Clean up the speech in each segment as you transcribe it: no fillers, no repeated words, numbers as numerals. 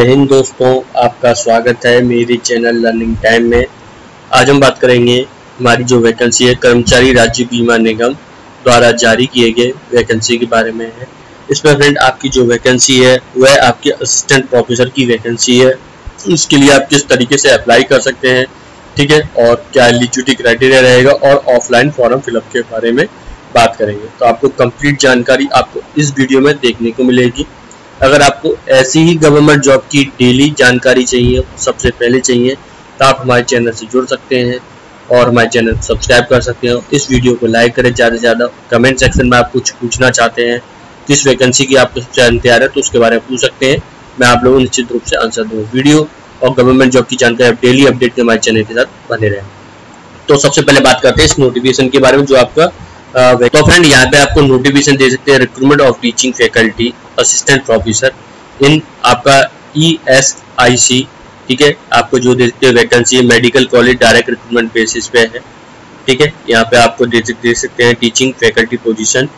जय हिंद दोस्तों, आपका स्वागत है मेरे चैनल लर्निंग टाइम में। आज हम बात करेंगे हमारी जो वैकेंसी है कर्मचारी राज्य बीमा निगम द्वारा जारी किए गए वैकेंसी के बारे में है। इसमें फ्रेंड आपकी जो वैकेंसी है वह आपके असिस्टेंट प्रोफेसर की वैकेंसी है। इसके लिए आप किस तरीके से अप्लाई कर सकते हैं, ठीक है, और क्या एलिजिबिलिटी क्राइटेरिया रहेगा और ऑफलाइन फॉर्म फिलअप के बारे में बात करेंगे। तो आपको कंप्लीट जानकारी आपको इस वीडियो में देखने को मिलेगी। अगर आपको ऐसी ही गवर्नमेंट जॉब की डेली जानकारी चाहिए, सबसे पहले चाहिए, तो आप हमारे चैनल से जुड़ सकते हैं और हमारे चैनल को सब्सक्राइब कर सकते हैं। इस वीडियो को लाइक करें ज़्यादा से ज़्यादा। कमेंट सेक्शन में आप कुछ पूछना चाहते हैं, किस वैकेंसी की आपको सबसे तैयार है, तो उसके बारे में पूछ सकते हैं। मैं आप लोगों को निश्चित रूप से आंसर दूँ। वीडियो और गवर्नमेंट जॉब की जानकारी डेली अपडेट के हमारे चैनल के साथ बने रहें। तो सबसे पहले बात करते हैं इस नोटिफिकेशन के बारे में जो आपका तो फ्रेंड यहाँ पे आपको नोटिफिकेशन दे सकते हैं, recruitment of teaching faculty assistant professor in आपका ESIC, ठीक है। आपको जो दे सकते हैं वैकेंसी है medical college direct recruitment basis पे है, ठीक है। यहाँ पे आपको दे सकते हैं टीचिंग फैकल्टी पोजीशन,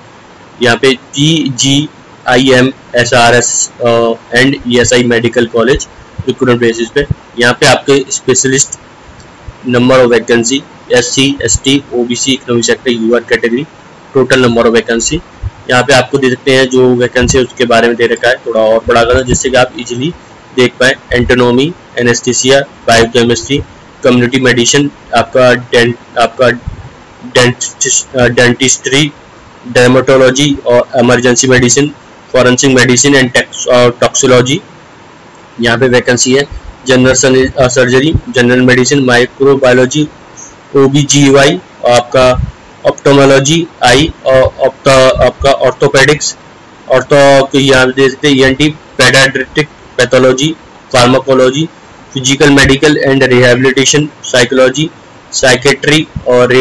यहाँ पे PGIM SRS and ESI medical college recruitment basis पे। यहाँ पे आपके specialist number of vacancy SC ST OBC economic sector UR category, total number of vacancy यहाँ पे आपको दे सकते हैं। जो वैकेंसी है उसके बारे में दे रखा है, थोड़ा और बड़ा करना जिससे कि आप इजीली देख पाए। एंटोनॉमी, एनेस्थीसिया, बायोकेमिस्ट्री, कम्युनिटी मेडिसिन, आपका डेंटिस्ट्री, डर्मेटोलॉजी और emergency medicine, forensic medicine and toxicology यहाँ पे वैकेंसी है। General surgery, general medicine, microbiology, OBGY, आपका ऑप्टोमोलॉजी आई और आपका ऑर्थोपेडिक्स, यहाँ दे सकते हैं ENT, paediatric pathology, pharmacology, physical medical and rehabilitation, psychology, psychiatry और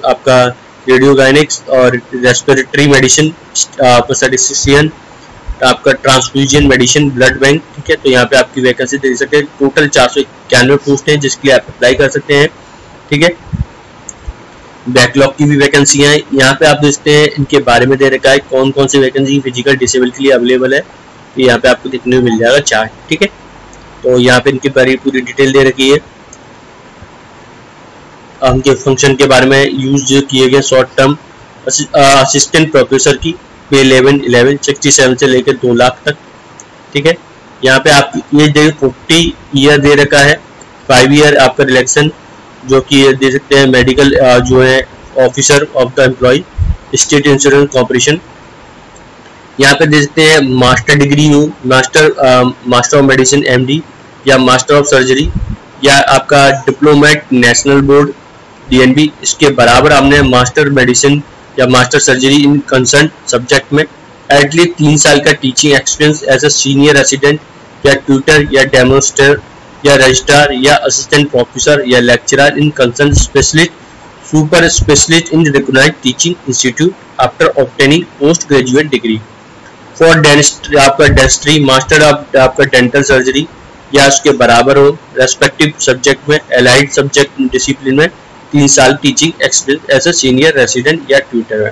आपका रेडियोगाइनिक्स और रेस्पिरेटरी मेडिसिन, आपका स्टैटिस्टिशियन, आपका ट्रांसफ्यूजन मेडिसिन, ब्लड बैंक, ठीक है। तो यहाँ पे आपकी वैकेंसी दे सकते हैं। टोटल 491 पोस्ट हैं जिसके लिए आप अप्लाई कर सकते हैं, ठीक है। बैकलॉग की भी वैकेंसी है यहाँ पे आप देखते हैं, इनके बारे में दे रखा है कौन कौन सी वैकेंसी फिजिकल डिसेबल के लिए अवेलेबल है। तो यहाँ पे आपको देखने को मिल जाएगा चार्ट, ठीक है। तो यहाँ पे इनकी पूरी डिटेल दे रखी है। उनके फंक्शन के बारे में यूज किए गए शॉर्ट टर्म असिस्टेंट प्रोफेसर की पे 11 67 से लेकर 2 लाख तक, ठीक है। यहाँ पे आप ये 40 ईयर दे रखा है, 5 ईयर आपका रिलेक्शन जो कि दे सकते हैं मेडिकल जो है officer of the employ, state insurance corporation. यहाँ पे दे सकते हैं मास्टर डिग्री हो, मास्टर ऑफ मेडिसिन MD या मास्टर ऑफ सर्जरी या आपका डिप्लोमेट नेशनल बोर्ड DNB, इसके बराबर आपने मास्टर मेडिसिन या master surgery in concern subject में एटलीस्ट 3 साल का teaching experience as a senior resident या ट्यूटर या डेमोन्स्ट्रेटर या रजिस्ट्रार या असिस्टेंट प्रोफेसर या lecturer in concern specialist super specialist in recognised teaching institute after obtaining post graduate degree for dentistry, आपका dentistry, master of आपका dental surgery या उसके बराबर हो रेस्पेक्टिव सब्जेक्ट में, एलाइड सब्जेक्ट डिसिप्लिन में 3 साल teaching experience as a senior resident या ट्यूटर है।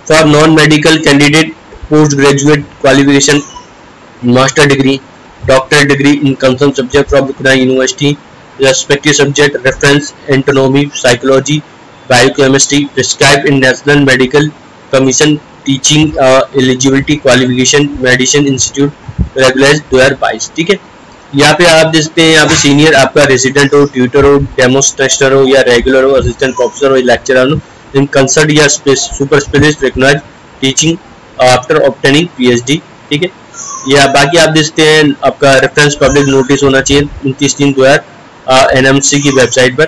For non medical candidate post graduate qualification master degree, doctor degree in concern subject from university, respective subject reference, anatomy, psychology, biochemistry, prescribe in national medical commission, teaching eligibility qualification, medicine institute regulation 2022, ठीक है। यहाँ पे आप देखते हैं, यहाँ पे senior आपका रेसिडेंट हो, ट्यूटर हो, डेमोन्स्ट्रेटर हो या रेगुलर हो, असिस्टेंट प्रोफेसर हो या लेक्चरर हो इन कंसर्न या super specialist recognised teaching after obtaining PhD, ठीक है। या बाकी आप देखते हैं आपका रेफरेंस पब्लिक नोटिस होना चाहिए 29/3/2000 NMC की वेबसाइट पर।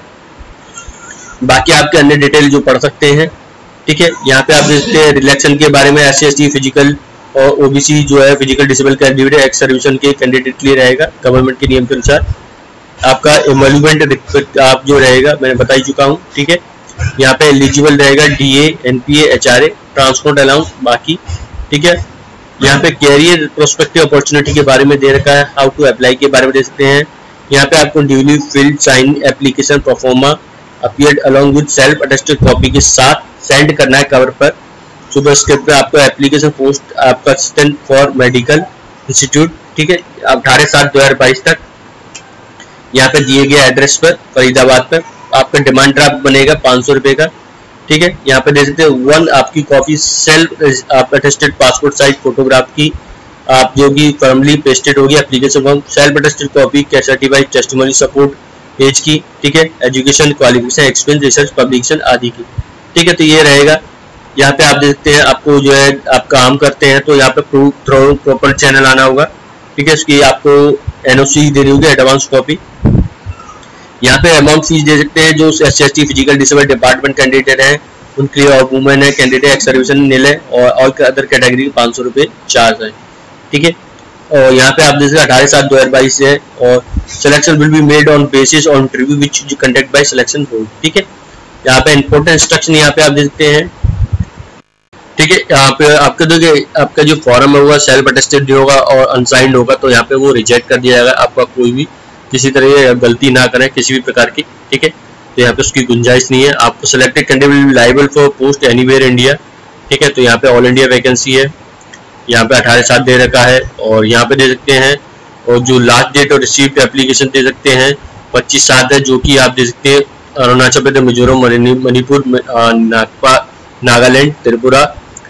बाकी आपके अन्य डिटेल जो पढ़ सकते हैं, ठीक है। यहाँ पे आप देखते हैं रिलेक्शन के बारे में SC ST फिजिकल और OBC जो है फिजिकल डिसेबल कैंडिडेट एक्स सर्विसन के कैंडिडेट के लिए रहेगा गवर्नमेंट के नियम के अनुसार। आपका एमोल्यूमेंट आप जो रहेगा मैंने बता ही चुका हूँ, ठीक है। यहाँ पे एलिजिबल रहेगा DA NPA HRA transport allowance बाकी, ठीक है। यहाँ पे कैरियर प्रोस्पेक्टिव अपॉर्चुनिटी के बारे में दे रखा है, हाउ टू अप्लाई के बारे में दे सकते हैं। यहाँ पे आपको duly filled sign application proforma appeared along with self attested copy के साथ सेंड करना है कवर पर। सुबह स्क्रिप्ट पे आपका एप्लीकेशन पोस्ट आपका असिस्टेंट फॉर मेडिकल इंस्टीट्यूट, ठीक है, 18/7/2022 तक यहाँ पे दिए गए एड्रेस पर फरीदाबाद पर आपका डिमांड ड्राफ्ट बनेगा 500 रुपए का। ठीक है, यहाँ पे दे सकते हैं 1 आपकी कॉपी सेल्फ आप अटेस्टेड पासपोर्ट साइज फोटोग्राफ की आप जो कि फॉर्मली पेस्टेड होगी application form, self attested copy certified testimony support age की। ठीक है, education qualification experience research publication आदि की। ठीक है, तो ये रहेगा। यहाँ पे आप देखते हैं आपको जो है आप काम करते हैं तो यहाँ पे प्रॉपर चैनल आना होगा। ठीक है, इसकी आपको एनओसी देनी होगी एडवांस कॉपी। यहाँ पे अमाउंट फीस दे सकते हैं जो SC/ST physical disable department candidate है उनके लिए, और वुमेन है कैंडिडेट एक्स सर्विसन नील है, और अदर कैटेगरी 500 रुपए चार्ज है। ठीक है, और यहाँ पे आप देख सकते हैं 18/7/2022 से है, और selection will be made on basis on interview which conduct bye selection board. ठीक है, यहाँ पे इंपॉर्टेंट इंस्ट्रक्शन यहाँ पे आप देख सकते हैं। ठीक है, यहाँ पे आपका देखिए आपका जो फॉर्म है वो सेल्फ अटेस्टेड होगा और अनसाइंड होगा, तो यहाँ पे वो रिजेक्ट कर दिया जाएगा। आपका कोई भी किसी तरह गलती ना करें किसी भी प्रकार की। ठीक है, तो यहाँ पे उसकी गुंजाइश नहीं है। आपको selected candidate will be liable for post anywhere India. ठीक है, तो यहाँ पे ऑल इंडिया वैकेंसी है, यहाँ पे 18/7 दे रखा है, और यहाँ पे दे सकते हैं, और जो लास्ट डेट और रिसीव्ड एप्लीकेशन दे सकते हैं 25/7 है, जो कि आप दे सकते हैं अरुणाचल प्रदेश, मिजोरम, मणिपुर, नागालैंड, त्रिपुरा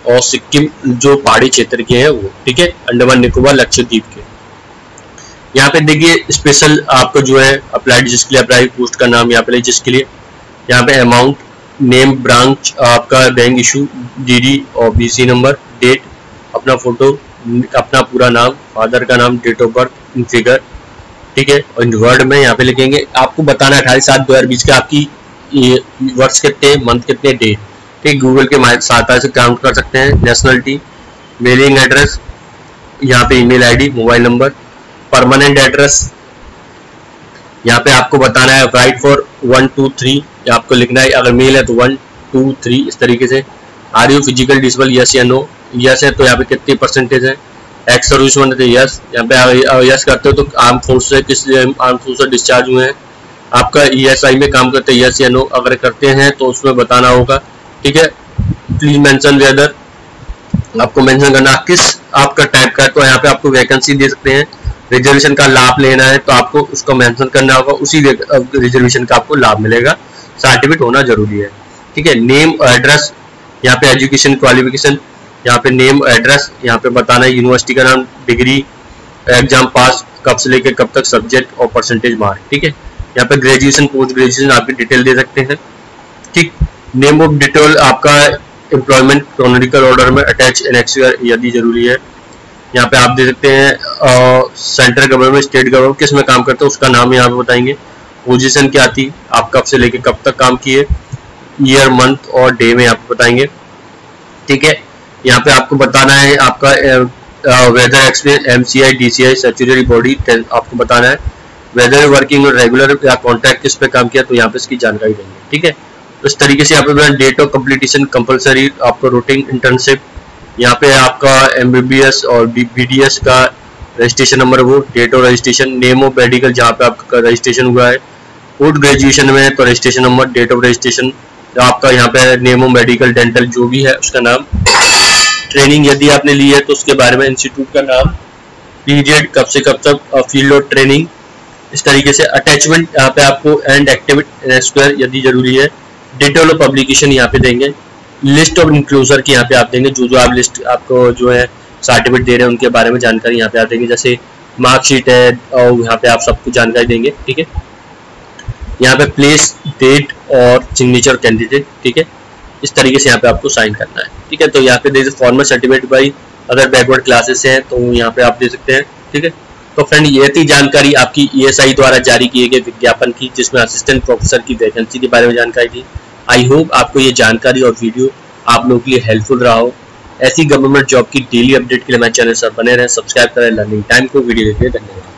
और सिक्किम जो पहाड़ी क्षेत्र के हैं वो। ठीक है, अंडमान निकोबार लक्षद्वीप के। यहाँ पे देखिए स्पेशल आपको जो है अप्लाइड जिसके लिए अप्लाई पोस्ट का नाम यहाँ पे जिसके लिए, यहाँ पे अमाउंट, नेम, ब्रांच, आपका बैंक इशू, DD और BC नंबर, डेट, अपना फोटो, अपना पूरा नाम, फादर का नाम, date of birth in figure. ठीक है, और इन वर्ड में यहाँ पे लिखेंगे। आपको बताना है 18/7/2022 का आपकी वर्ष कितने, मंथ कितने, डे। ठीक, गूगल के सहायता से काउंट कर सकते हैं। नेशनलिटी, मेलिंग एड्रेस, यहाँ पे email ID, mobile number, permanent address, यहाँ पे आपको बताना है राइट फॉर 1 2 3, आपको लिखना है अगर मेल है तो 1 2 3 इस तरीके से। Are you physical disable, yes या नो, यस है तो यहाँ पे कितनी परसेंटेज है, एक्स सर्विस मैन है यस, यहाँ पे यस करते हो तो आर्म फोर्स से किस आर्म फोर्स से डिस्चार्ज हुए हैं, आपका ESI में काम करते हैं यस या नो, अगर करते हैं तो उसमें बताना होगा। ठीक है, प्लीज मेंशन वेदर, आपको मेंशन करना किस आपका टाइप का है, तो यहाँ पे आपको वैकेंसी दे सकते हैं। रिजर्वेशन का लाभ लेना है तो आपको उसको मेंशन करना होगा, उसी रिजर्वेशन का आपको लाभ मिलेगा। सर्टिफिकेट होना जरूरी है। ठीक है, नेम एड्रेस, यहाँ पे एजुकेशन क्वालिफिकेशन, यहाँ पे नेम एड्रेस, यहाँ पे बताना है यूनिवर्सिटी का नाम, डिग्री, एग्जाम पास कब से लेकर कब तक, सब्जेक्ट और परसेंटेज मार्क। ठीक है, यहाँ पे ग्रेजुएशन पोस्ट ग्रेजुएशन आपकी डिटेल दे सकते हैं। ठीक, नेम ऑफ डिटेल आपका एम्प्लॉयमेंट क्रोनोलॉजिकल ऑर्डर में अटैच एनेक्स यदि जरूरी है। यहाँ पे आप दे सकते हैं सेंट्रल गवर्नमेंट, स्टेट गवर्नमेंट किस में काम करते हैं उसका नाम यहाँ पे बताएंगे। पोजीशन क्या थी, आप कब से लेके कब तक काम किए, ईयर, मंथ और डे में आप बताएंगे। ठीक है, यहाँ पे आपको बताना है आपका whether experience, MCI, DCI, statutory body आपको बताना है। वेदर वर्किंग रेगुलर या कॉन्ट्रैक्ट किस पे काम किया तो यहाँ पे इसकी जानकारी देंगे। ठीक है, इस तरीके से यहाँ पे डेट ऑफ कंप्लीटेशन कंपलसरी, आपको रूटीन इंटर्नशिप, यहाँ पे आपका MBBS और BDS का रजिस्ट्रेशन नंबर, वो date of registration, name of medical जहाँ पे आपका रजिस्ट्रेशन हुआ है, पोस्ट ग्रेजुएशन में तो registration number, date of registration, आपका यहाँ पे नेम ऑफ मेडिकल, डेंटल जो भी है उसका नाम, ट्रेनिंग यदि आपने ली है तो उसके बारे में, इंस्टीट्यूट का नाम, पीरियड कब से कब तक, फील्ड ऑफ ट्रेनिंग। इस तरीके से अटैचमेंट यहाँ पे आपको एंड एक्टिविटी स्क्वायर यदि जरूरी है, डिटेल ऑफ पब्लिकेशन यहाँ पे देंगे, लिस्ट ऑफ इंक्लूजर की यहाँ पे आप देंगे, जो आप लिस्ट आपको जो है सर्टिफिकेट दे रहे हैं उनके बारे में जानकारी यहाँ पे आप देंगे, जैसे मार्कशीट है और यहाँ पे आप सबको जानकारी देंगे। ठीक है, यहाँ पे प्लेस, डेट और सिग्नेचर कैंडिडेट। ठीक है, इस तरीके से यहाँ पे आपको साइन करना है। ठीक है, तो यहाँ पे they formal certificate by other backward classes हैं तो यहाँ पे आप दे सकते हैं। ठीक है, तो फ्रेंड ये थी जानकारी आपकी ESI द्वारा जारी किए गए विज्ञापन की, जिसमें असिस्टेंट प्रोफेसर की वैकेंसी के बारे में जानकारी थी। आई होप आपको ये जानकारी और वीडियो आप लोगों के लिए हेल्पफुल रहा हो। ऐसी गवर्नमेंट जॉब की डेली अपडेट के लिए हमारे चैनल पर बने रहें, सब्सक्राइब करें लर्निंग टाइम को। वीडियो देखिए, धन्यवाद।